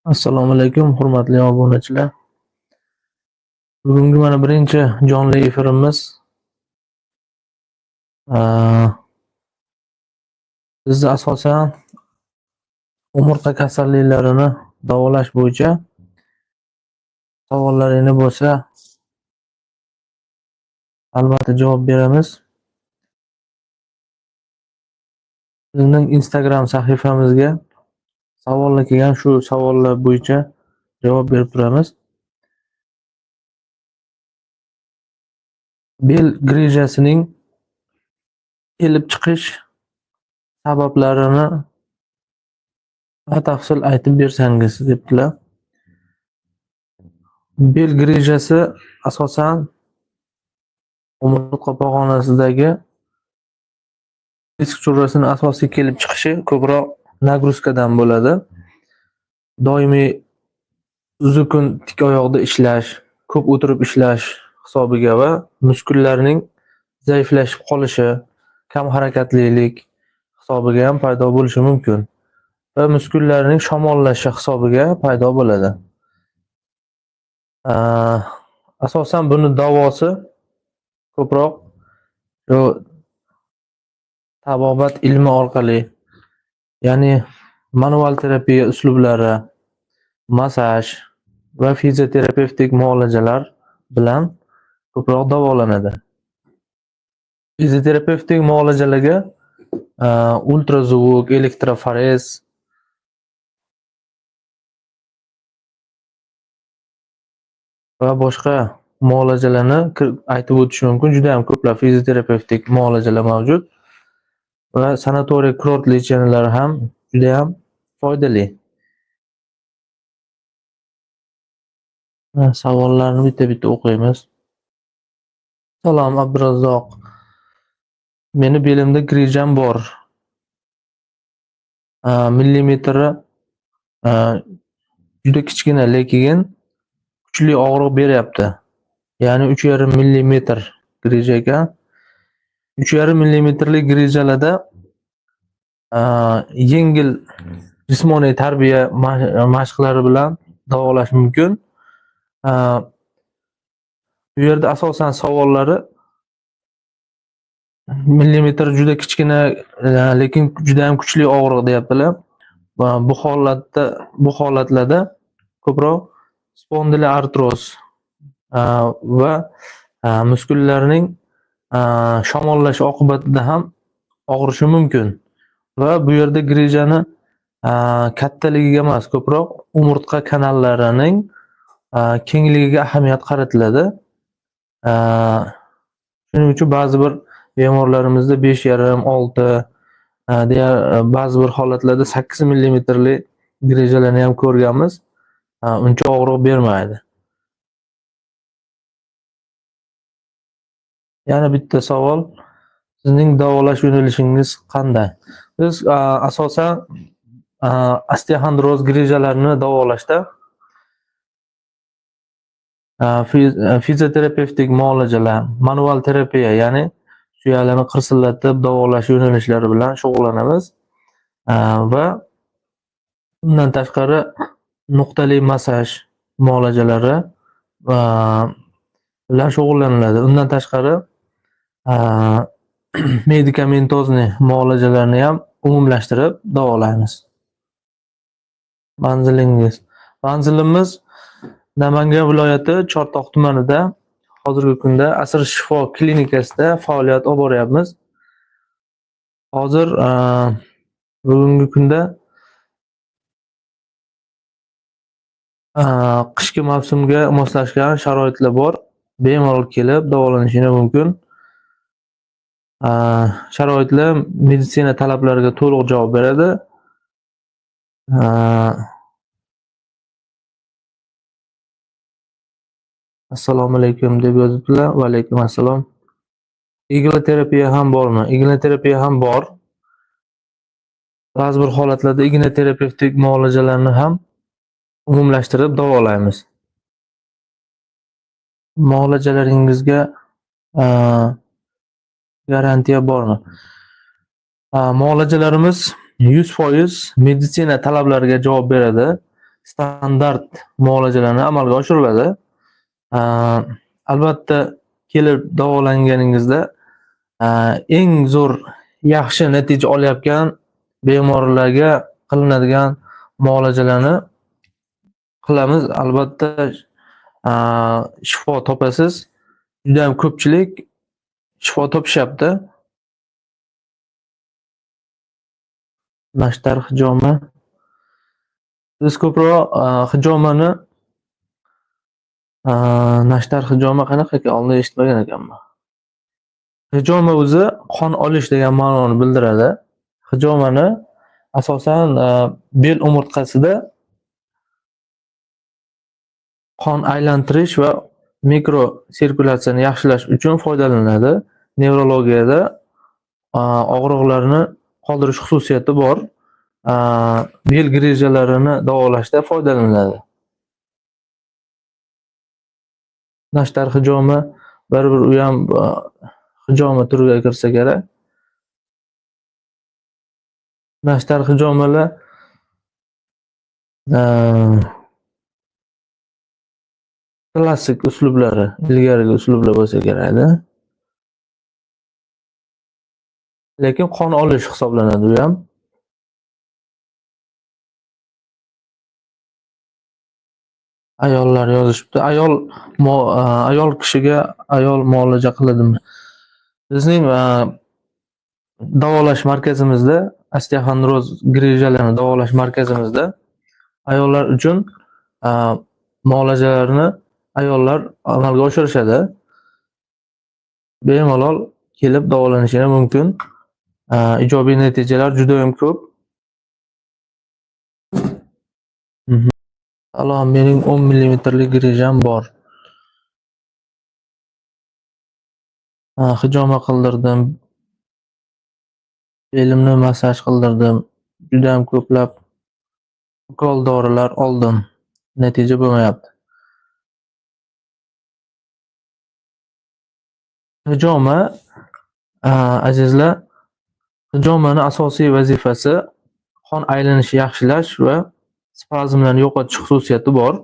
Assalomu alaykum, hurmatli obunachilar. Bugungi mana birinchi jonli efirimiz. Bizda asosan umurtqa kasalliklarini davolash bo'yicha savollaringiz bo'lsa, albatta javob beramiz. Bizning Instagram sahifamizga savollar kelgan, shu savollar bo'yicha javob berib turamiz. Bel grijasining kelib chiqish sabablarini batafsil aytib bersangiz debdilar. Bel grijasi asosan umurtqa pog'onasidagi disk churrasining asosiy kelib chiqishi ko'proq nagruzkadan bo'ladi. Doimiy uzun kun tik oyoqda ishlash, ko'p o'tirib ishlash hisobiga va muskullarning zaiflashib qolishi, kam harakatlilik hisobiga ham paydo bo'lishi mumkin va muskullarning shamollashi hisobiga paydo bo'ladi. Asosan buni davosi ko'proq tabobat ilmi orqali, ya'ni manual terapiya uslublari, massaj va fizioterapevtik muolajalar bilan ko'proq davolanadi. Fizioterapevtik muolajalarga ultrazvuk, elektroforez va boshqa muolajalarni aytib o'tish mumkin. Juda ham ko'plab fizioterapevtik muolajalar mavjud va sanatoriy kurort lecheniyalar ham juda ham foydali. Savollarni bitta-bitta o'qiymiz. Salom Abdurazzoq. Meni belimda grijam bor. Millimetri juda kichkina, lekin kuchli og'riq beryapti. Ya'ni 3,5 millimetr grija ekan. 3,5 millimetrlik grijalarda yengil jismoniy tarbiya mashqlari bilan davolash mumkin. Bu yerda asosan savollari millimetr juda kichkina, lekin juda ham kuchli og'riq deyaptilar. Bu holatlarda ko'proq spondiloartroz va muskullarning shamollashi oqibatida ham og'rishi mumkin. Va bu yerda grijani kattaligiga emas, ko'proq umurtqa kanallarining kengligiga ahamiyat qaratiladi. Shuning uchun ba'zi bir bemorlarimizda 5,5-6 deya, ba'zi bir holatlarda 8 millimetrli grijalarni ham ko'rganmiz. Uncha og'riq bermaydi. Yana bitta savol. Sizning davolash yo'nalishingiz qanday? Biz asosan osteoxondroz grijalarini davolashda fizioterapevtik muolajalar, manual terapiya, ya'ni suyaklarni qirsillatib davolash yo'nalishlari bilan shug'ullanamiz va undan tashqari nuqtali massaj muolajalari bilan shug'ullaniladi. Undan tashqari medikamentozni muolajalarni ham umumlashtirib davolaymiz. Manzilimiz Namangan viloyati Chortoq tumanida, hozirgi kunda Asr shifo klinikasida faoliyat olib boryapmiz. Hozir bugungi kunda qishki mavsumga moslashgan sharoitlar bor. Bemalol kelib davolanishingiz mumkin. Sharoitlar meditsina talablariga to'liq javob beradi. Assalomu alaykum deb yozibdilar. Va alaykum assalom. Igna terapiya ham bormi? Igna terapiya ham bor. Ba'zi bir holatlarda igna terapevtik muolajalarni ham umumlashtirib davolaymiz. Muolajalaringizga garantiya bormi? Muolajalarimiz 100% meditsina talablariga javob beradi. standart muolajalarni amalga oshiriladi. Albatta kelib davolanganingizda eng zo'r yaxshi natija olayotgan bemorlarga qilinadigan muolajalarni qilamiz. Albatta shifo topasiz. Juda ham ko'pchilik shifo topishyapti. Nashtar hijoma. Biz ko'proq hijomani nashtar hijoma qanaqa ekan? Oldin eshitmagan ekanman. Hijoma o'zi qon olish degan ma'noni bildiradi. Hijomani asosan bel umurtqasida qon aylantirish va mikro sirkulyatsiyani yaxshilash uchun foydalaniladi. Nevrologiyada og'riqlarni qoldirish xususiyati bor. Bel grijalarini davolashda foydalaniladi. Nashtar hijoma baribir u ham hijoma turiga kirsa kerak. Nashtar hijomalar klassik uslublari, ilgarigi uslublar bo'lsa kerak-da. Lekin qon olish hisoblanadi u ham. Ayollar yozishibdi. Ayol kishiga ayol muolaja qiladimi? Bizning davolash markazimizda, osteoxondroz grijalarini davolash markazimizda ayollar uchun muolajalarni ayollar amalga oshirishadi. Bemalol kelib davolanishlari mumkin. Ijobiy natijalar juda ham ko'p. Salom, mening 10 millimetrlik grijam bor. Hijoma qildirdim. Belimni massaj qildirdim. Juda ham ko'plab ukol dorilar oldim. Natija bo'lmayapti. Hijoma, azizlar, hijomani asosiy vazifasi qon aylanishini yaxshilash va spazmlarni yo'qotish xususiyati bor.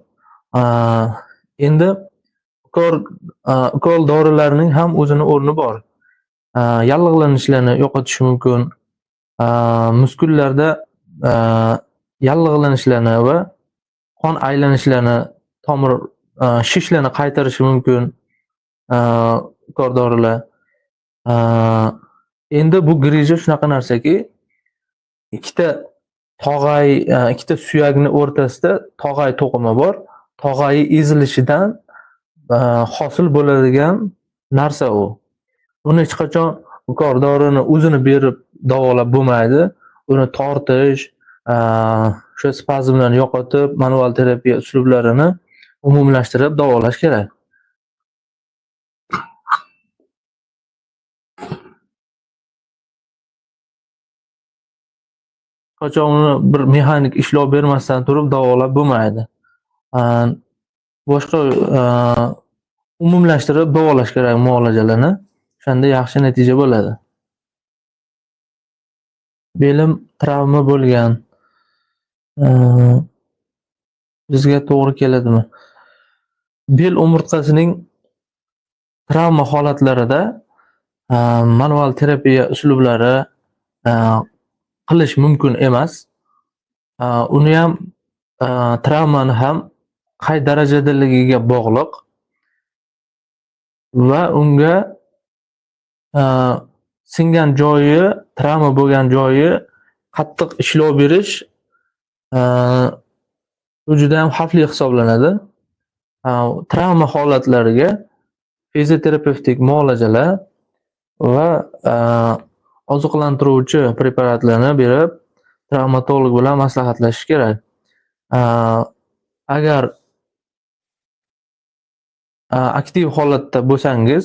Endi ukol dorilarning ham o'zini o'rni bor. Yallig'lanishlarni yo'qotishi mumkin. Muskullarda yallig'lanishlarni va qon aylanishlarini, tomir shishlarni qaytarishi mumkin. Ukol dorilar. Endi bu grija shunaqa narsaki, ikkita suyakni o'rtasida tog'ay to'qima bor. Tog'ayi ezilishidan hosil bo'ladigan narsa u. Uni hech qachon ukol dorini o'zini berib davolab bo'lmaydi. Uni tortish, o'sha spazmlarni yo'qotib, manual terapiya uslublarini umumlashtirib davolash kerak. Qachon uni bir mexanik ishlov bermasdan turib davolab bo'lmaydi. Boshqa umumlashtirib davolash kerak muolajalarni. Shunda yaxshi natija bo'ladi. Belim travma bo'lgan. Bizga to'g'ri keladimi? Bel umurtqasining travma holatlarida manual terapiya uslublari qilish mumkin emas. Uni ham travmani ham qay darajadaligiga bog'liq va unga singan joyi, travma bo'lgan joyi qattiq ishlov berish bu juda ham xavfli hisoblanadi. Travma holatlariga fizioterapevtik muolajalar va oziqlantiruvchi preparatlarni berib, travmatolog bilan maslahatlashish kerak. Agar aktiv holatda bo'lsangiz,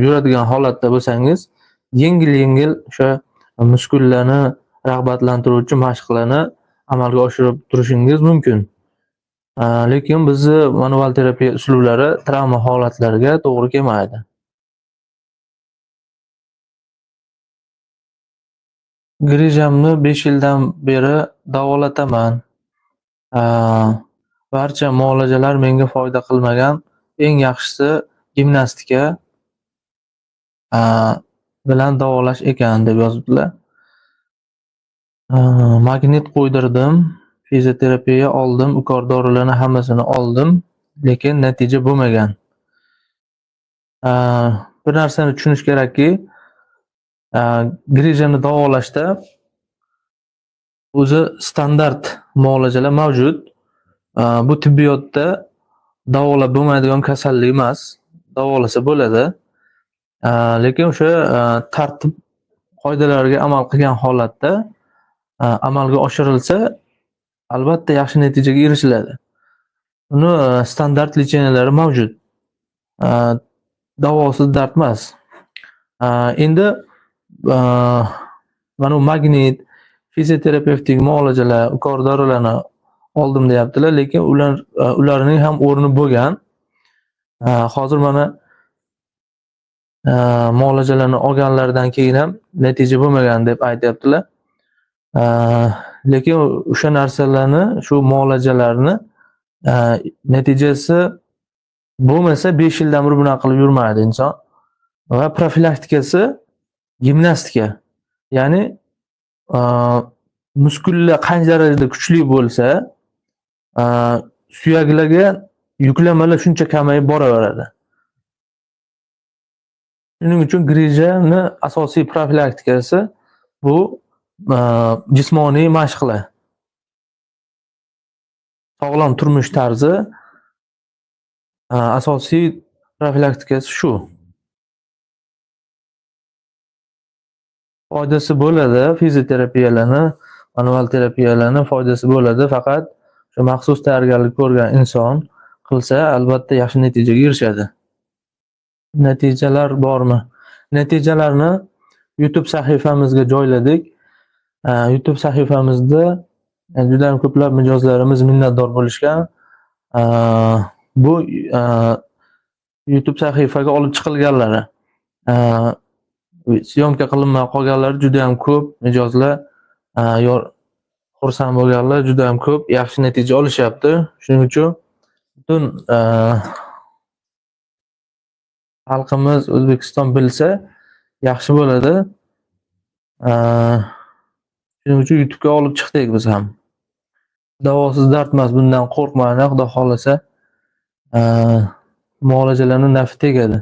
yuradigan holatda bo'lsangiz, yengil o'sha muskullarni rag'batlantiruvchi mashqlarni amalga oshirib turishingiz mumkin. Lekin bizni manual terapiya uslublari travma holatlariga to'g'ri kelmaydi. Grijamni 5 yildan beri davolataman. Barcha muolajalar menga foyda qilmagan. Eng yaxshisi gimnastika bilan davolash ekan deb yozibdilar. Magnit qo'ydirdim, fizioterapiya oldim, ukol dorilarni hammasini oldim, lekin natija bo'lmagan. Bir narsani tushunish kerakki, grijani davolashda o'zi standart muolajalar mavjud. Bu tibbiyotda davolab bo'lmaydigan kasallik emas, davolasa bo'ladi. Lekin o'sha tartib qoidalariga amal qilgan holatda amalga oshirilsa, albatta yaxshi natijaga erishiladi. Uni standart lecheniялari mavjud. Davosiz dard emas. Endi mana magnit, fizioterapevtik muolajalar, ukol dorilarni oldim deyaptilar, lekin ularning ham o'rni bo'lgan. Hozir mana muolajalarni olganlaridan keyin ham natija bo'lmagan deb aytyaptilar. Lekin o'sha narsalarni, shu muolajalarni natijasi bo'lmasa 5 yildan bir bunaqa qilib yurmaydi inson. Va profilaktikasi gimnastika. Ya'ni muskullar qancha darajada kuchli bo'lsa, suyaklarga yuklamalar shuncha kamayib boraveradi. Shuning uchun grijani asosiy profilaktikasi bu jismoniy mashqlar. Sog'lom turmush tarzi asosiy profilaktikasi shu. Foydasi bo'ladi, fizioterapiyalarni, manual terapiyalarni foydasi bo'ladi, faqat shu maxsus tayyorgarlik ko'rgan inson qilsa, albatta yaxshi natijaga erishadi. Natijalar bormi? Natijalarni YouTube sahifamizga joyladik. YouTube sahifamizda juda ham ko'plab mijozlarimiz minnatdor bo'lishgan. Bu YouTube sahifaga olib chiqilganlari, syomka qilinmay qolganlari juda ham ko'p. Mijozlar xursand bo'lganlar juda ham ko'p, yaxshi natija olishyapti. Shuning uchun butun xalqimiz, O'zbekiston bilsa yaxshi bo'ladi. Shuning uchun YouTube'ga olib chiqdik biz ham. Davosiz dard emas, bundan qo'rqmanglar, xudo xolasa muolajalarning nafi tegadi.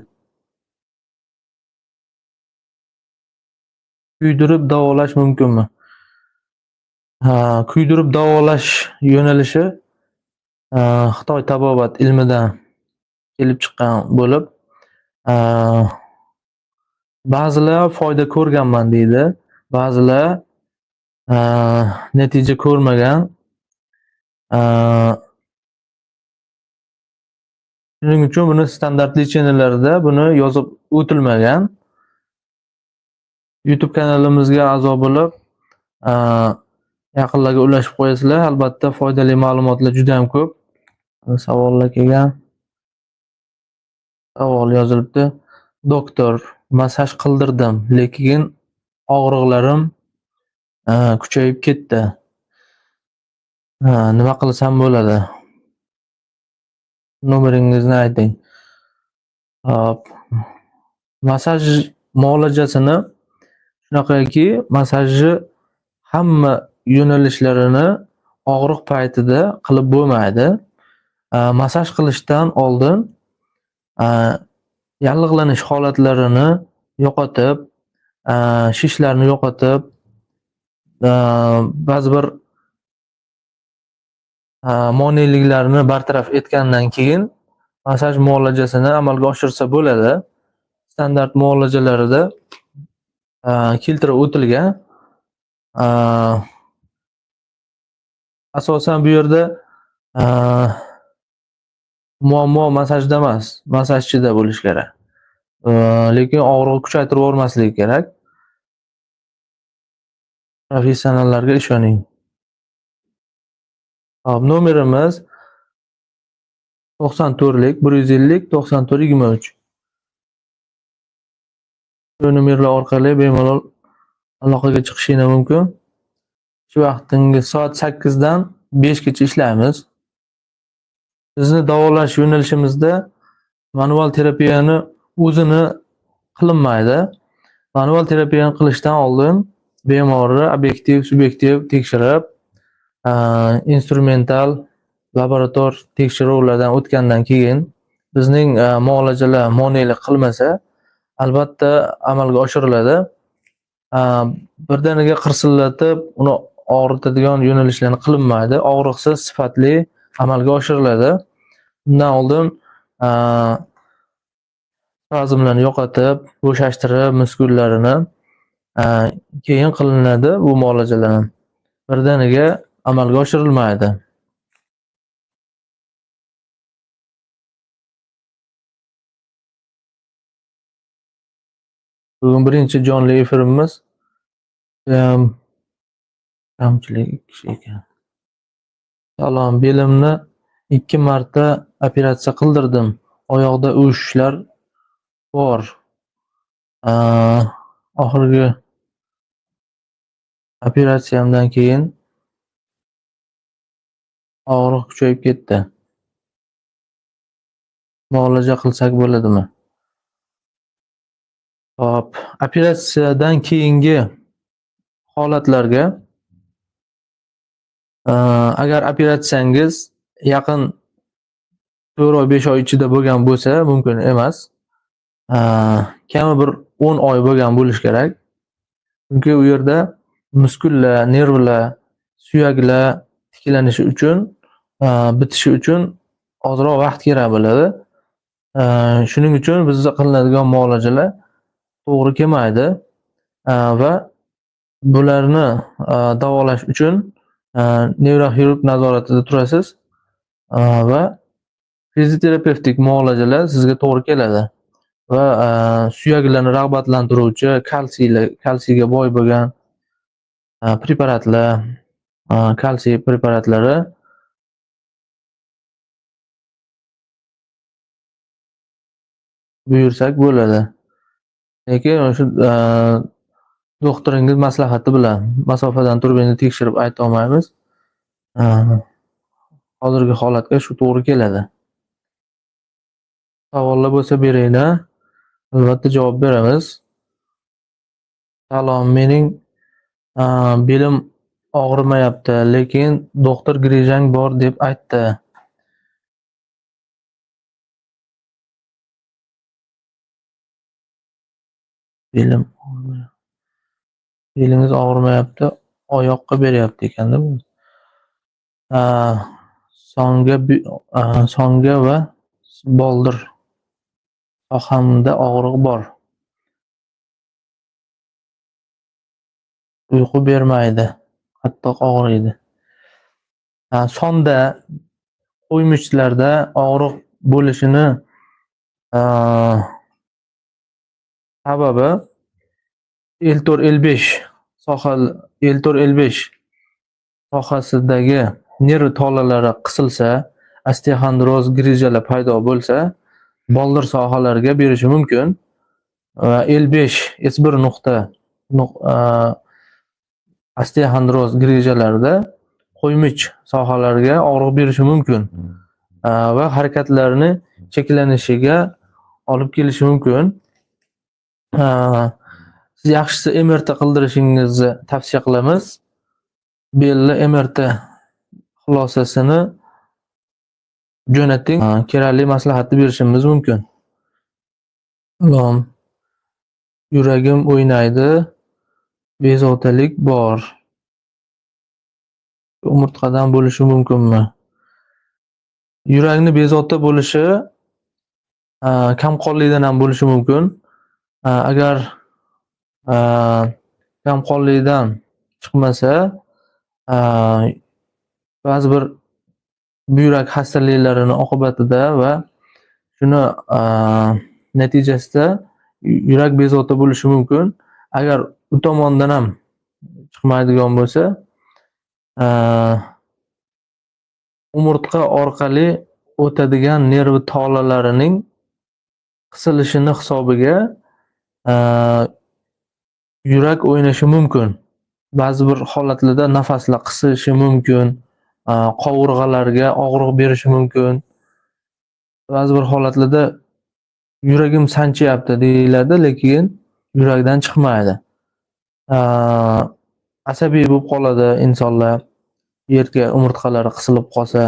Kuydirib davolash mumkinmi? Kuydirib davolash yo'nalishi Xitoy tabobat ilmidan kelib chiqqan bo'lib, ba'zilar foyda ko'rganman deydi, ba'zilar natija ko'rmagan. Shuning uchun buni standart lecheniyalarida buni yozib o'tilmagan. YouTube kanalimizga a'zo bo'lib, yaqinlarga ulashib qo'yasizlar. Albatta foydali ma'lumotlar juda ham ko'p. Savollar kelgan. Savol yozilibdi. Doktor, massaj qildirdim, lekin og'riqlarim kuchayib ketdi. Nima qilsam bo'ladi? Nomeringizni ayting. Massaj muolajasini shunaqaki, masajni hamma yo'nalishlarini og'riq paytida qilib bo'lmaydi. Massaj qilishdan oldin yallig'lanish holatlarini yo'qotib, shishlarni yo'qotib, ba'zi bir moneliklarni bartaraf etgandan keyin massaj muolajasini amalga oshirsa bo'ladi. Standart muolajalarida keltirib o'tilgan. Asosan bu yerda muammo masajda emas, massajchida bo'lish kerak. Lekin og'riqni kuchaytirib yubormaslik kerak. Professionallarga ishoning. Nomerimiz 94lik 150 9423. Bu nomerlar orqali bemalol aloqaga chiqishingiz mumkin. Shu vaqtingiz soat 8 dan 5gacha ishlaymiz. Bizni davolash yo'nalishimizda manual terapiyani o'zini qilinmaydi. Manual terapiyani qilishdan oldin bemorni obyektiv, subyektiv tekshirib, instrumental laborator tekshiruvlardan o'tgandan keyin bizning muolajalar monelik qilmasa, albatta amalga oshiriladi. Birdaniga qirsillatib, uni og'ritadigan yo'nalishlarni qilinmaydi. Og'riqsiz, sifatli amalga oshiriladi. Bundan oldin spazmlarni yo'qotib, bo'shashtirib muskullarini keyin qilinadi bu muolajalar. Birdaniga amalga oshirilmaydi. Bugun birinchi jonli efirimiz kamchilik kishi ekan. Salom, belimni 2 marta operatsiya qildirdim. Oyoqda o'shishlar bor. Oxirgi operatsiyamdan keyin og'riq kuchayib ketdi. Muolaja qilsak bo'ladimi? Hop, operatsiyadan keyingi holatlarga agar operatsiyangiz yaqin 4 oy, 5 oy ichida bo'lgan bo'lsa, mumkin emas. Kami bir 10 oy bo'lgan bo'lish kerak. Chunki u yerda muskullar, nervlar, suyaklar tiklanishi uchun, bitishi uchun ozroq vaqt kerak bo'ladi. Shuning uchun bizda qilinadigan muolajalar to'g'ri kelmaydi va bularni davolash uchun neyroxirurg nazoratida turasiz va fizioterapevtik muolajalar sizga to'g'ri keladi va suyaklarni rag'batlantiruvchi kalsiyga boy bo'lgan preparatlar, kalsiy preparatlari buyursak bo'ladi. Lekin o'sha doktoringiz maslahati bilan masofadan turib endi tekshirib ayta olmaymiz. Hozirgi holatga shu to'g'ri keladi. Savollar bo'lsa beringlar. Albatta javob beramiz. Salom, mening belim og'rimayapti, lekin doktor grijang bor deb aytdi. Belingiz og'rimayapti, oyoqqa beryapti ekanda bu. Songa va boldir sohamda og'riq bor. Uyqu bermaydi, qattiq og'riydi. Sonda, qo'ymichlarda og'riq bo'lishini sababi L4-L5 sohasidagi nerv tolalari qisilsa, osteoxondroz grijalar paydo bo'lsa, boldir sohalarga berishi mumkin. L5 S1 nuqta osteoxondroz grijalarida qo'ymich sohalarga og'riq berishi mumkin va harakatlarni cheklanishiga olib kelishi mumkin. Siz yaxshisi MRT qildirishingizni tavsiya qilamiz. Belli MRT xulosasini jo'nating, kerakli maslahatni berishimiz mumkin. Salom. Yuragim o'ynaydi, bezovtalik bor. Umurtqadan bo'lishi mumkinmi? Yurakni bezovta bo'lishi kamqonlikdan ham bo'lishi mumkin. Agar kamqonlikdan chiqmasa, ba'zi bir buyrak xastaliklarini oqibatida va shuni natijasida yurak bezovta bo'lishi mumkin. Agar u tomondan ham chiqmaydigan bo'lsa, umurtqa orqali o'tadigan nerv tolalarining qisilishini hisobiga yurak o'ynashi mumkin. Ba'zi bir holatlarda nafaslar qisilishi mumkin. qovurg'alarga og'riq berishi mumkin. Ba'zi bir holatlarda yuragim sanchyapti deyiladi, lekin yurakdan chiqmaydi. Asabiy bo'lib qoladi insonlar. Yerga umurtqalari qisilib qolsa,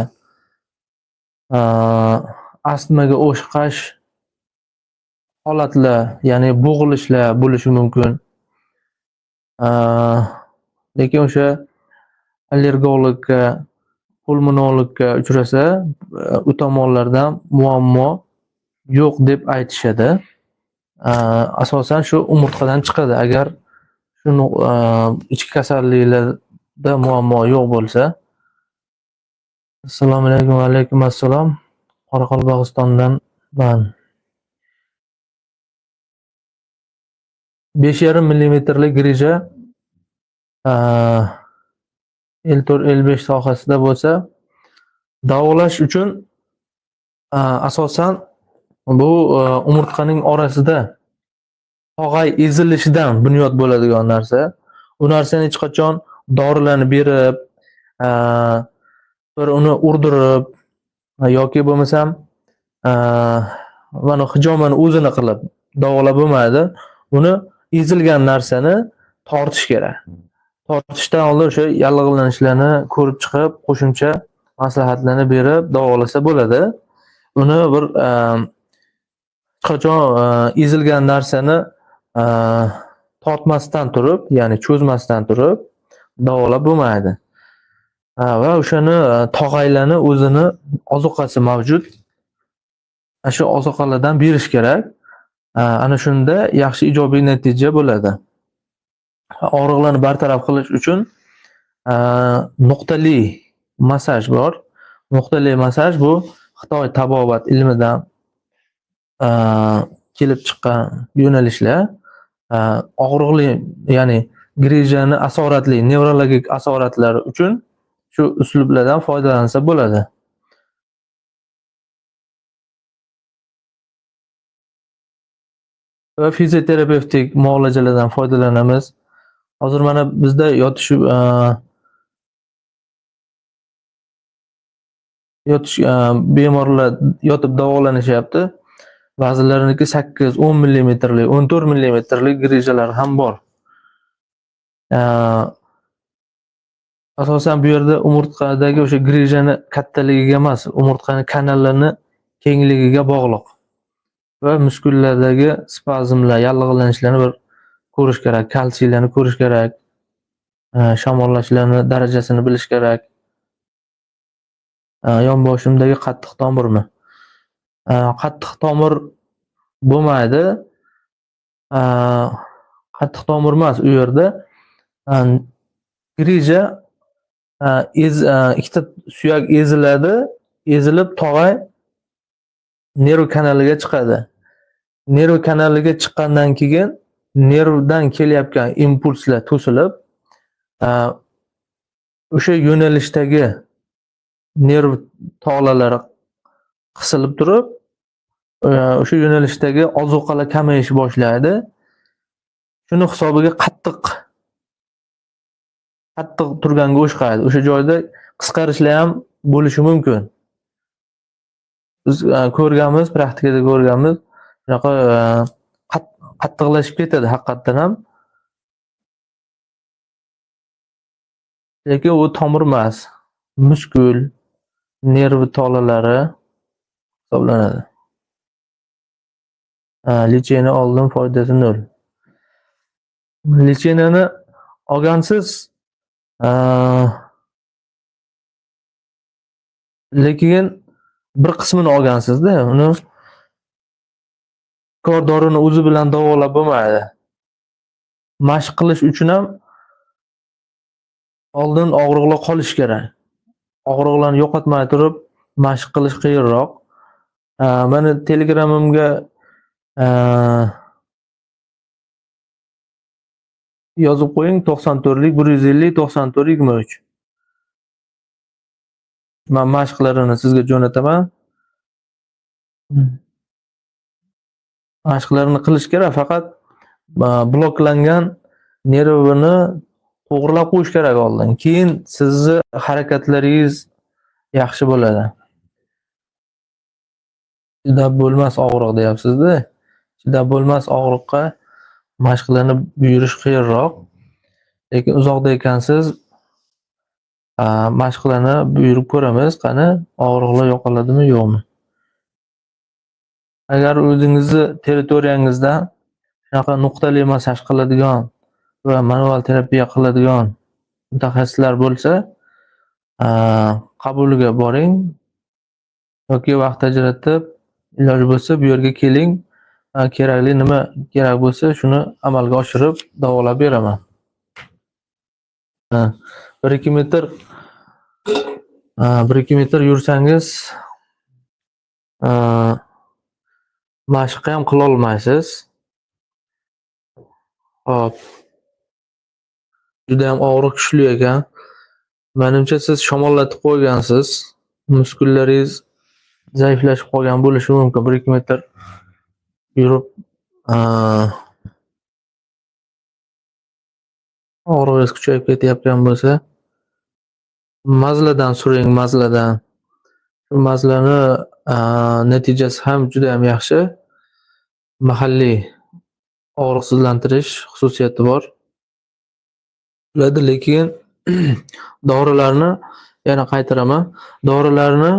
astmaga o'xshash holatlar, ya'ni bo'g'ilishlar bo'lishi mumkin. Lekin o'sha allergologga, pulmonologga uchrasa, u tomonlardan muammo yo'q deb aytishadi. Asosan shu umurtqadan chiqadi. Agar shuni ichki kasalliklarda muammo yo'q bo'lsa. Assalomu alaykum. Va alaykum assalom. Qoraqalpog'istondanman. 5,5 millimetrli grija L4-L5 sohasida bo'lsa, davolash uchun asosan bu umurtqaning orasida tog'ay ezilishidan bunyod bo'ladigan narsa. U narsani hech qachon dorilarni berib, bir uni urdirib yoki bo'lmasam mana hijomani o'zini qilib davolab bo'lmaydi. Uni ezilgan narsani tortish kerak. Tortishdan oldin o'sha yallig'lanishlarni ko'rib chiqib, qo'shimcha maslahatlarni berib davolasa bo'ladi. Uni bir qachon ezilgan narsani tortmasdan turib, ya'ni cho'zmasdan turib davolab bo'lmaydi. Va o'shani tog'aylarni o'zini ozuqasi mavjud. Shu ozuqalardan berish kerak. Ana shunda yaxshi ijobiy natija bo'ladi. Og'riqlarni bartaraf qilish uchun nuqtali massaj bor. Nuqtali massaj bu Xitoy tabobat ilmidan kelib chiqqan yo'nalishlar. Og'riqli, ya'ni grijani asoratli nevrologik asoratlar uchun shu uslublardan foydalansa bo'ladi. Va fizioterapevtik muolajalardan foydalanamiz. Hozir mana bizda yotish bemorlar yotib davolanishyapti. Ba'zilariniki 8-10 millimetrli, 14 millimetrli grijalar ham bor. Asosan bu yerda umurtqadagi o'sha grijani kattaligiga emas, umurtqaning kanallarining kengligiga bog'liq. Va muskullardagi spazmlar, yallig'lanishlarni bir ko'rish kerak, kalsiylarni ko'rish kerak. Shamollashlarning darajasini bilish kerak. Yonboshimdagi qattiq tomirmi? Qattiq tomir bo'lmaydi. Qattiq tomir emas u yerda. Grija ikkita suyak eziladi, ezilib tog'ay nerv kanaliga chiqadi. Nerv kanaliga chiqqandan keyin nervdan kelayotgan impulslar to'silib, o'sha yo'nalishdagi nerv tolalari qisilib turib, o'sha yo'nalishdagi ozuqalar kamayishni boshlaydi. Shuni hisobiga qattiq turganga o'xshaydi. O'sha joyda qisqarishlar ham bo'lishi mumkin. Biz ko'rganmiz, praktikada ko'rganmiz. Shunaqa qattiqlashib ketadi haqiqatan ham. Lekin u tomir emas, muskul, nerv tolalari hisoblanadi. Lecheniya oldin foydasi nol. Lecheniyani olgansiz, lekin bir qismini olgansizda, uni dorini o'zi bilan davolab bo'lmaydi. Mashq qilish uchun ham oldin og'riqlar qolish kerak. Og'riqlarni yo'qotmay turib mashq qilish qiyinroq. Meni Telegramimga yozib qo'ying 94lik 150 94 23. Men mashqlarini sizga jo'nataman. Mashqlarni qilish kerak, faqat bloklangan nervini to'g'rilab qo'yish kerak oldin. Keyin sizni harakatlaringiz yaxshi bo'ladi. Chidab bo'lmas og'riq deyapsiz-da. Chidab bo'lmas og'riqqa mashqlarni buyurish qiyinroq. Lekin uzoqda ekansiz, mashqlarni buyurib ko'ramiz. Qani og'riqlar yo'qoladimi, yo'qmi? Agar o'zingizni territoriyangizda shunaqa nuqtali massaj qiladigan va manual terapiya qiladigan mutaxassislar bo'lsa, qabuliga boring yoki vaqt ajratib, iloji bo'lsa bu yerga keling. Kerakli nima kerak bo'lsa shuni amalga oshirib davolab beraman. 1-2 metr 1-2 metr yursangiz mashq ham qila olmaysiz. Hop. Juda ham og'riq kuchli ekan. Menimcha siz shamollatib qo'ygansiz. Muskullaringiz zaiflashib qolgan bo'lishi mumkin. 1-2 metr yurib og'rig'ingiz kuchayib ketayotgan bo'lsa, mazladan suring, mazladan. Shu mazlani natijasi ham juda ham yaxshi. Mahalliy og'riqsizlantirish xususiyati bor. Lekin dorilarni yana qaytaraman. Dorilarni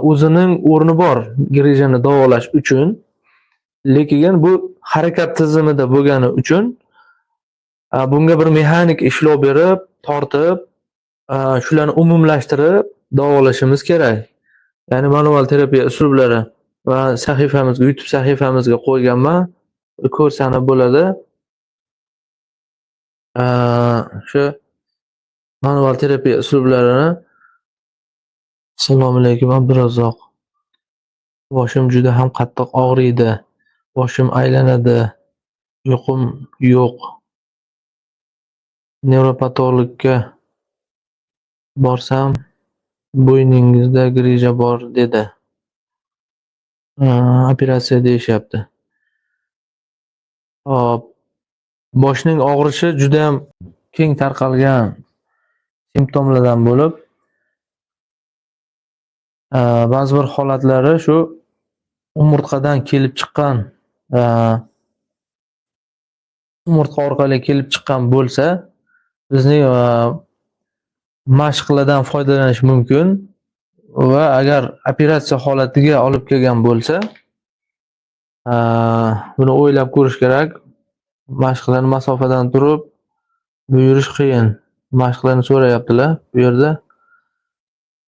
o'zining o'rni bor grijani davolash uchun, lekin bu harakat tizimida bo'lgani uchun bunga bir mexanik ishlov berib, tortib, shularni umumlashtirib davolashimiz kerak. Ya'ni manual terapiya uslublari va sahifamizga, YouTube sahifamizga qo'yganman. Ko'rsangiz bo'ladi. Shu manual terapiya uslublarini. Assalomu alaykum Abdurazzoq. Boshim juda ham qattiq og'riydi. Boshim aylanadi. Uyqum yo'q. Nevropatologga borsam, bo'yningizda grija bor dedi. Operatsiya deyishyapti. Hop. Boshning og'rishi juda ham keng tarqalgan simptomlardan bo'lib, ba'zi bir holatlari shu umurtqadan kelib chiqqan, umurtqa orqali kelib chiqqan bo'lsa, bizning mashqlardan foydalanish mumkin va agar operatsiya holatiga olib kelgan bo'lsa, buni o'ylab ko'rish kerak. Mashqlarni masofadan turib buyurish qiyin. Mashqlarni so'rayaptilar bu yerda.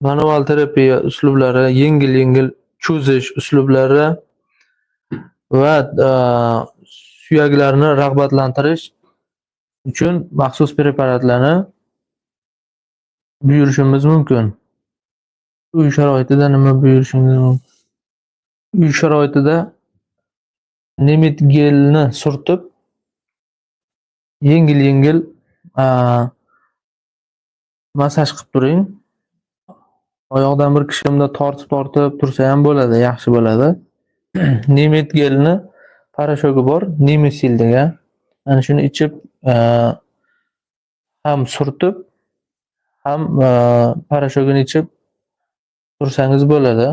Manual terapiya uslublari, yengil-yengil cho'zish uslublari va suyaklarni rag'batlantirish uchun maxsus preparatlarni buyurishimiz mumkin. Uy sharoitida nima buyurishingiz mumkin? Uy sharoitida Nemit gelni surtib, yengil-yengil massaj qilib turing. Oyoqdan bir qismda tortib tursa ham bo'ladi, yaxshi bo'ladi. Nemit gelni parashogi bor, Nemisil degan. Ana shuni ichib ham surtib, ham parashogini ichib tursangiz bo'ladi.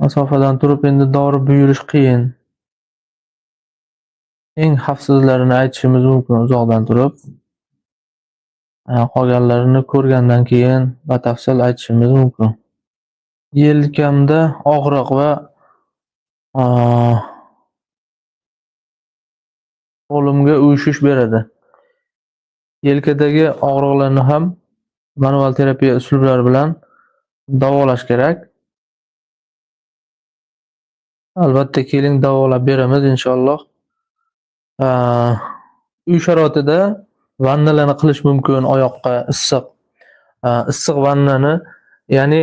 Masofadan turib endi dori buyurish qiyin. Eng xavfsizlarini aytishimiz mumkin uzoqdan turib. Qolganlarini ko'rgandan keyin batafsil aytishimiz mumkin. Yelkamda og'riq va qo'limga uyushish beradi. Yelkadagi og'riqlarni ham manual terapiya uslublari bilan davolash kerak. Albatta keling davolab beramiz inshaalloh. Uy sharoitida vannalarni qilish mumkin oyoqqa issiq. Issiq vannani, ya'ni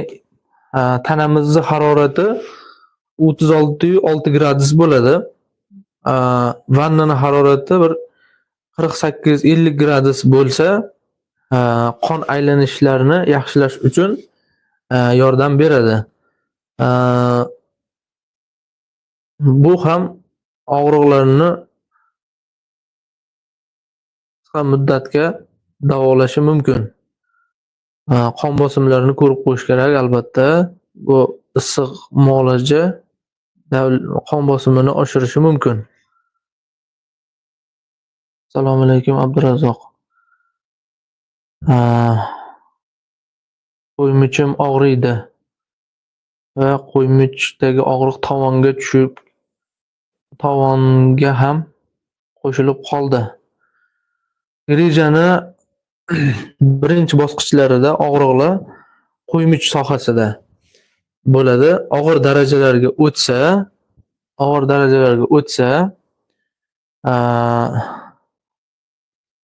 tanamizning harorati 36 gradus bo'ladi. Vannani harorati bir 48-50 gradus bo'lsa, qon aylanishlarini yaxshilash uchun yordam beradi. Bu ham og'riqlarni qisqa muddatga davolashi mumkin. Qon bosimlarini ko'rib qo'yish kerak albatta. Bu issiq muolaja qon bosimini oshirishi mumkin. Assalomu alaykum Abdurazzoq. Qo'ymichim og'riydi va qo'ymichdagi og'riq tovonga tushib, tovonga ham qo'shilib qoldi. Grejani birinchi bosqichlarida og'riqlar qo'ymich sohasida bo'ladi. Og'ir darajalarga o'tsa,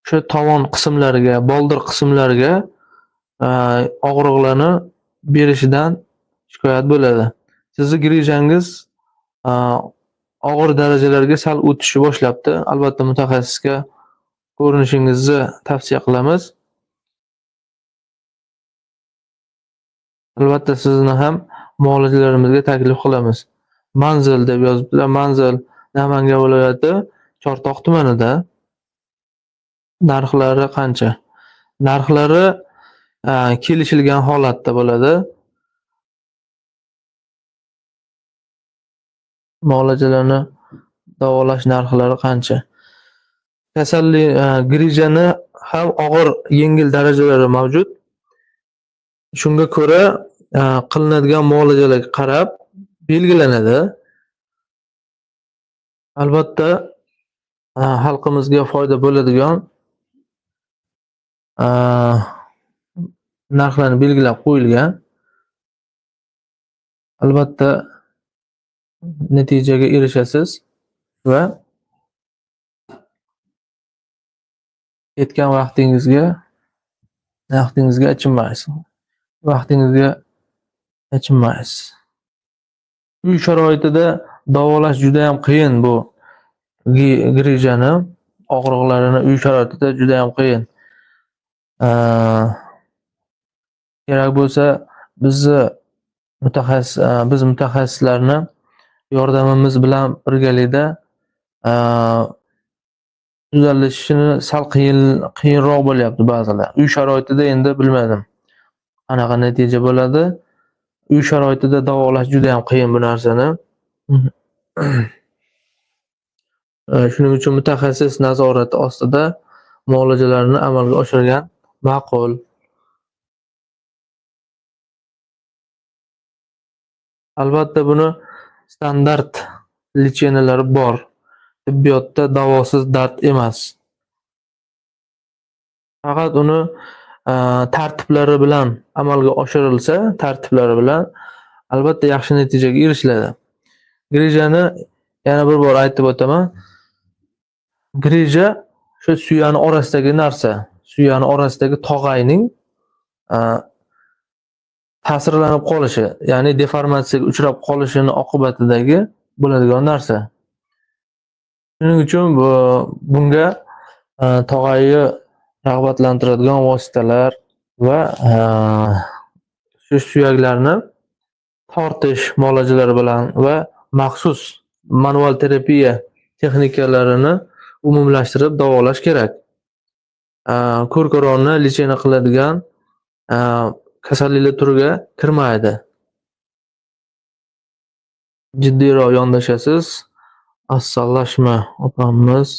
o'sha tovon qismlariga, boldir qismlariga og'riqlarni berishidan shikoyat bo'ladi. Sizni grejangiz og'ir darajalarga sal o'tishni boshlabdi. Albatta mutaxassisga ko'rinishingizni tavsiya qilamiz. Albatta sizni ham muolajalarimizga taklif qilamiz. Manzil deb yozibdilar. Manzil Namangan viloyati Chortoq tumanida. Narxlari qancha? Narxlari kelishilgan holatda bo'ladi. Muolajalarni davolash narxlari qancha? Kasallik grejani ham og'ir, yengil darajalari mavjud. Shunga ko'ra qilinadigan muolajalarga qarab belgilanadi. Albatta xalqimizga foyda bo'ladigan narxlarni belgilab qo'yilgan. Albatta natijaga erishasiz va ketgan vaqtingizga achinmaysiz. Uy sharoitida davolash juda ham qiyin bu grejani og'riqlarini uy sharoitida juda ham qiyin. Kerak bo'lsa biz mutaxassislarni yordamimiz bilan birgalikda tuzalishini sal qiyinroq bo'lyapti ba'zilar. Uy sharoitida endi bilmadim qanaqa natija bo'ladi. Uy sharoitida davolash juda ham qiyin bu narsani. Shuning uchun mutaxassis nazorati ostida muolajalarni amalga oshirgan ma'qul. Albatta buni standart lecheniyalar bor. Tibbiyotda davosiz dard emas. Faqat uni tartiblari bilan amalga oshirilsa, albatta yaxshi natijaga erishiladi. Grejani yana bir bor aytib o'taman. Greja shu suyani orasidagi narsa, suyani orasidagi tog'ayning ta'sirlanib qolishi, ya'ni deformatsiyaga uchrab qolishini oqibatidagi bo'ladigan narsa. Shuning uchun bunga tog'ayni rag'batlantiradigan vositalar va shu suyaklarni tortish muolajalari bilan va maxsus manual terapiya texnikalarini umumlashtirib davolash kerak. Ko'r-ko'ronni lecheniya qiladigan kasalliklar turiga kirmaydi. Jiddiyroq yondashasiz. Asallashma opamiz.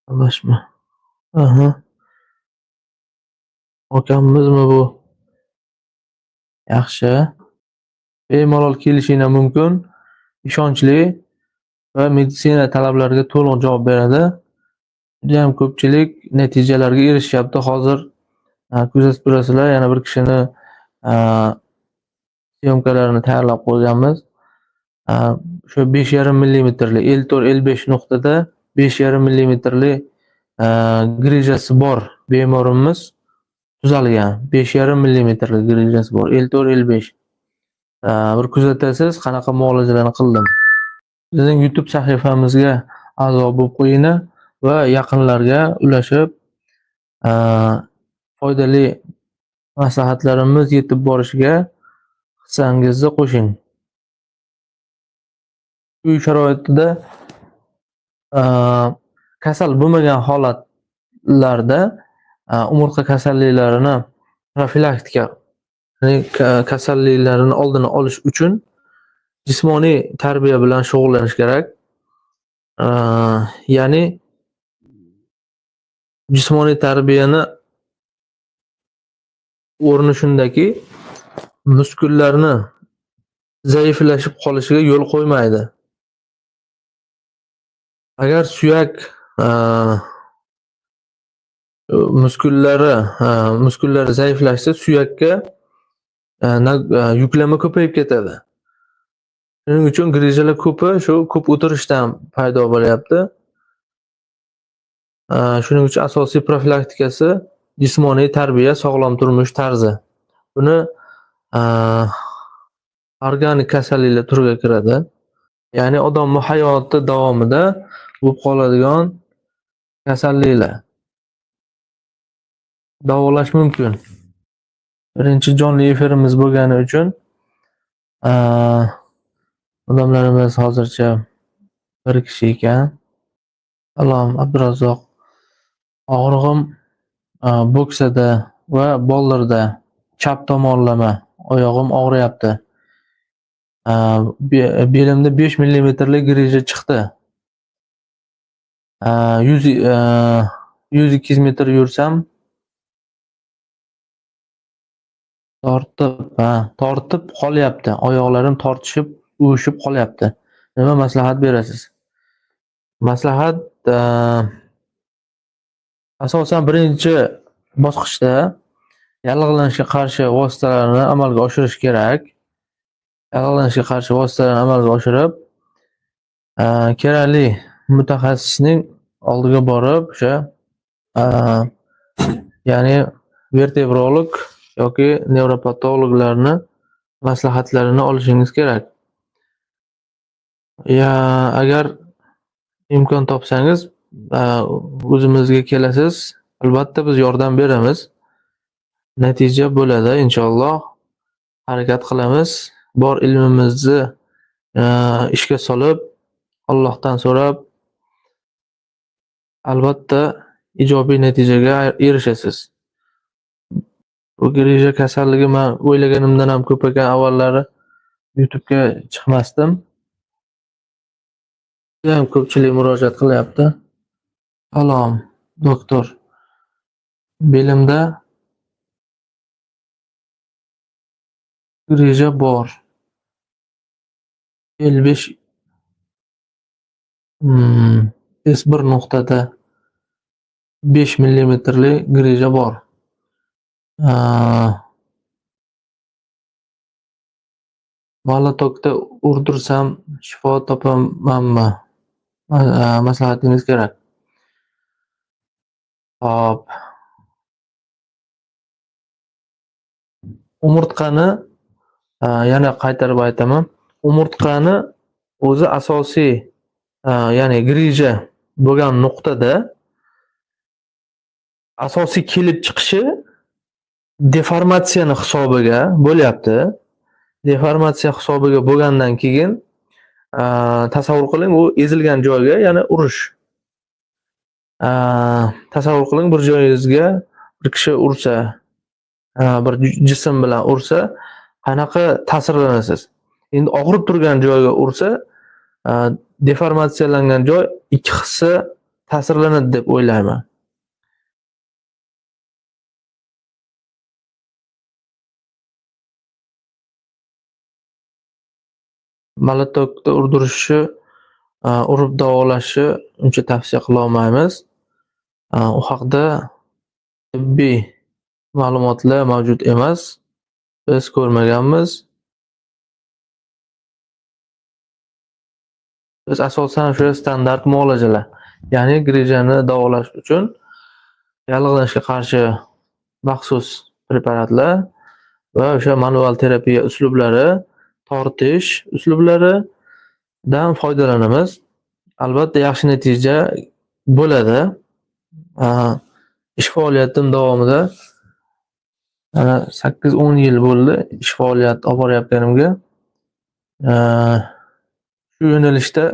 Asallashma. Okamizmi bu? Yaxshi. Bemalol kelishing mumkin. Ishonchli va meditsina talablariga to'liq javob beradi. Juda ham ko'pchilik natijalarga erishyapti. Hozir kuzatib turasizlar, yana bir kishini syomkalarini tayyorlab qo'yganmiz. Shu 5,5 millimetrli L4 L5 nuqtada 5,5 millimetrli grejasi bor bemorimiz tuzalgan. 5,5 millimetrli grejasi bor L4 L5. Bir kuzatasiz qanaqa muolajalarni qildim. Bizning YouTube sahifamizga a'zo bo'lib qo'ying va yaqinlarga ulashib foydali maslahatlarimiz yetib borishiga hissangizni qo'shing. Uy sharoitida kasal bo'lmagan holatlarda umurtqa kasalliklarini profilaktika, ya'ni kasalliklarini oldini olish uchun jismoniy tarbiya bilan shug'ullanish kerak. Ya'ni jismoniy tarbiyani o'rni shundaki, muskullarni zaiflashib qolishiga yo'l qo'ymaydi. Agar suyak muskullari zaiflashsa, suyakka yuklama ko'payib ketadi. Shuning uchun grijalar ko'pi shu ko'p o'tirishdan paydo bo'lyapti. Shuning uchun asosiy profilaktikasi jismoniy tarbiya, sog'lom turmush tarzi. Buni organik kasalliklar turiga kiradi. Ya'ni odamning hayoti davomida bo'lib qoladigan kasalliklar. Davolash mumkin. Birinchi jonli efirimiz bo'lgani uchun odamlarimiz hozircha bir kishi ekan. Salom, Abdurazzoq. Og'rig'im bo'ksada va boldirda chap tomonlama oyog'im og'riyapti. Belimda 5 millimetrlik grija chiqdi. 100-200 metr yursam tortib qolyapti. Oyoqlarim tortishib, uvishib qolyapti. Nima maslahat berasiz? Maslahat asosan birinchi bosqichda yallig'lanishga qarshi vositalarni amalga oshirish kerak. Yallig'lanishga qarshi vositalarni amalga oshirib, kerakli mutaxassisning oldiga borib, o'sha ya'ni vertebrolog yoki nevropatologlarni maslahatlarini olishingiz kerak. Agar imkon topsangiz, o'zimizga kelasiz, albatta biz yordam beramiz. Natija bo'ladi inshaalloh. Harakat qilamiz. Bor ilmimizni ishga solib, Allohdan so'rab, albatta ijobiy natijaga erishasiz. Bu grija kasalligi men o'ylaganimdan ham ko'p ekan. Avvallari YouTube'ga chiqmasdim. Ham ko'pchilik murojaat qilyapti. Salom, doktor. Belimda grija bor. 55 S1 nuqtada 5 millimetrli grija bor. Malatokda urdirsam shifo topamanmi? Maslahatingiz kerak. Hop. Umurtqani yana qaytarib aytaman. Umurtqani o'zi asosiy, ya'ni grija bo'lgan nuqtada asosiy kelib chiqishi deformatsiyani hisobiga bo'lyapti. Deformatsiya hisobiga bo'lgandan keyin tasavvur qiling, u ezilgan joyga yana urish. Tasavvur qiling, bir joyingizga bir kishi ursa, bir jism bilan ursa, qanaqa ta'sirlanasiz? Endi og'rib turgan joyga ursa, deformatsiyalangan joy ikki hissa ta'sirlanadi deb o'ylayman. Malatokda urdirishni, urib davolashni uncha tavsiya qila olmaymiz. U haqda tibbiy ma'lumotlar mavjud emas. Biz ko'rmaganmiz. Biz asosan o'sha standart muolajalar, ya'ni grijani davolash uchun yallig'lanishga qarshi maxsus preparatlar va o'sha manual terapiya uslublari, tortish uslublaridan foydalanamiz. Albatta yaxshi natija bo'ladi. Ish faoliyatim davomida 8-10 yil bo'ldi ish faoliyat olib borayotganimga. Shu yo'nalishda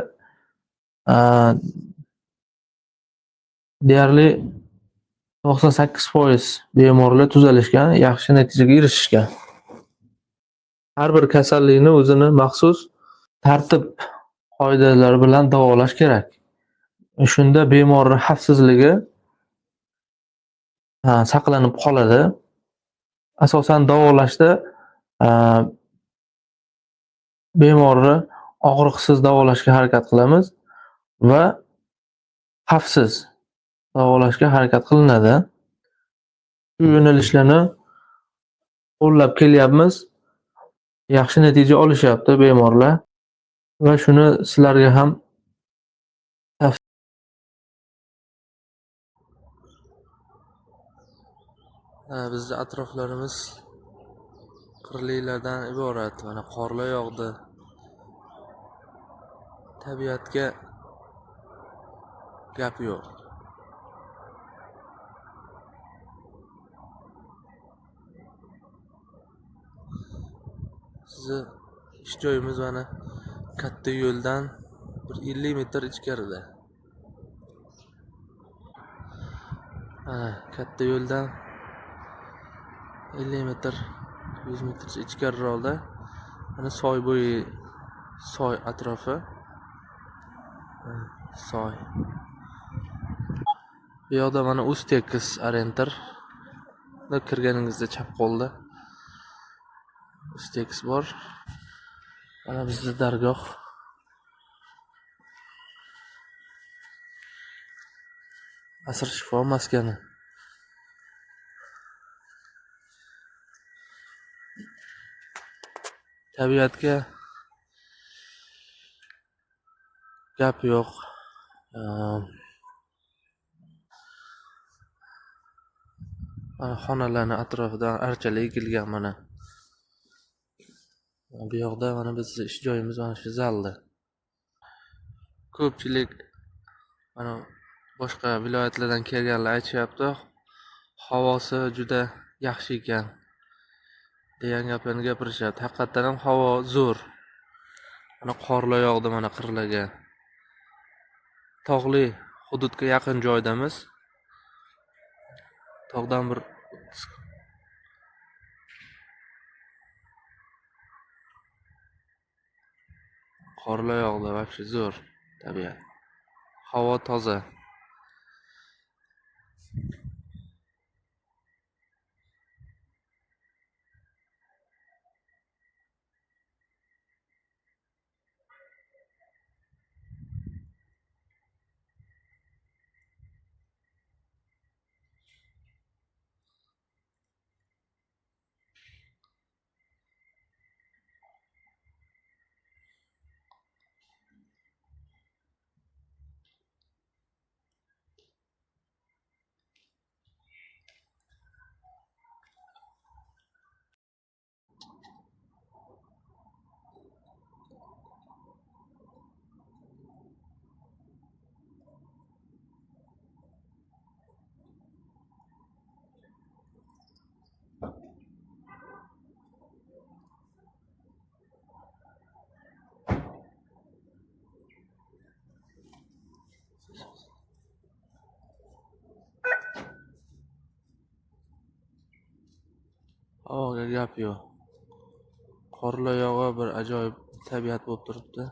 deyarli 98% bemorlar tuzalishgan, yaxshi natijaga erishishgan. Har bir kasallikni o'zini maxsus tartib qoidalari bilan davolash kerak. Shunda bemorning xavfsizligi saqlanib qoladi. Asosan davolashda bemorni og'riqsiz davolashga harakat qilamiz va xavfsiz davolashga harakat qilinadi. Shu yo'nalishlarni qo'llab kelyapmiz. Yaxshi natija olishyapti bemorlar va shuni sizlarga ham bizning atroflarimiz qirliklardan iborat. Mana qorlar yog'di. Tabiatga gap yo'q. Sizni ish joyimiz mana katta yo'ldan bir 50 metr ichkarida. Katta yo'ldan 50 metr 100 metr ichkariroqda mana soy bo'yi, soy atrofi, soy. Bu yoqda mana Uztekis Arentor kirganingizda chap qo'lda Uztekis bor. Mana bizning dargoh. Asr shifo maskani. Tabiatga gap yo'q. Mana xonalarning atrofidan archalar ekilgan mana. Bu yoqda mana bizning ish joyimiz mana shu zalda. Ko'pchilik mana boshqa viloyatlardan kelganlar aytishyapti, havosi juda yaxshi ekan degan gaplarni gapirishyapti. Haqiqatan ham havo zo'r. Mana qorlar yog'di mana qirlarga. Tog'li hududga yaqin joydamiz. Tog'dan bir qorlar yog'di, вообще zo'r tabiat. Havo toza. Havoga gap yo'q. Qorlar yog'i bir ajoyib tabiat bo'lib turibdi.